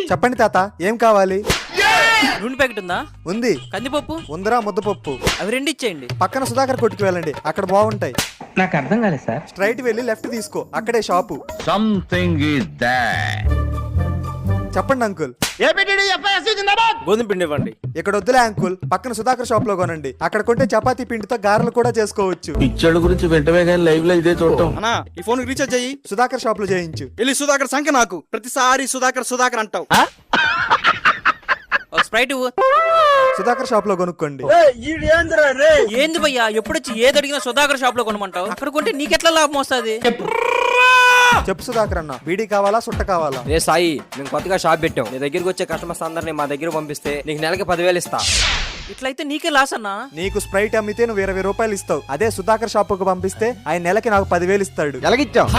చెప్పండి తాత, ఏం కావాలి? నూనె ప్యాకెట్ ఉందా? ఉంది. కందిపప్పు ఉందరా ముద్దపప్పు? అవి రెండు ఇచ్చేయండి. పక్కన సుధాకర్ కొట్టుకు వెళ్ళండి, అక్కడ బాగుంటాయి. నాకు అర్థం కాలేదు సార్. స్ట్రైట్ వెళ్ళి లెఫ్ట్ తీసుకో, అక్కడే షాపు. Something is that. చెప్పండి అంకుల్. గోధుమ పిండి ఇవ్వండి. ఇక్కడ వద్దులే అంకుల్, పక్కన సుధాకర్ షాప్ లో కొనండి. అక్కడ కొంటే చపాతీ పిండితో గారెలు కూడా చేసుకోవచ్చు. పిచ్చోళ్ళ గురించి వెంటనే కానీ లైవ్ లో ఇదే చూడటం. అన్నా ఈ ఫోన్ రీఛార్జ్ అయ్యి సుధాకర్ షాప్ లో చేయించు. వెళ్ళి సుధాకర్ సంఖ్య నాకు ప్రతిసారి సుధాకర్ అంటావు. ఒక స్ప్రైట్ ఇవ్వు. సుధాకర్ షాప్ లో కొనుక్కోండి. ఏంది భయ్యా, ఎప్పుడొచ్చి ఏది అడిగినా సుధాకర్ షాప్ లో కొనమంటావు? అక్కడ కొంటే నీకెట్లా లాభం వస్తుంది? చెప్పు సుధాకర్ అన్న, బీడీ కావాలా సుట్ట కావాలా? రే సాయి, మేము కొత్తగా షాప్ పెట్టాం. నీ దగ్గరికి వచ్చే కస్టమర్స్ అందరినీ మా దగ్గర పంపిస్తే నీకు నెలకి 10,000 ఇస్తా. ఇట్లయితే నీకే లాస్ అన్నా. నీకు స్ప్రైట్ అమ్మితే నువ్వు 20 రూపాయలు ఇస్తావు. అదే సుధాకర్ షాప్ కు పంపిస్తే ఆయన నెలకి నాకు 10,000 ఇస్తాడు. ఎలాగిచ్చాం?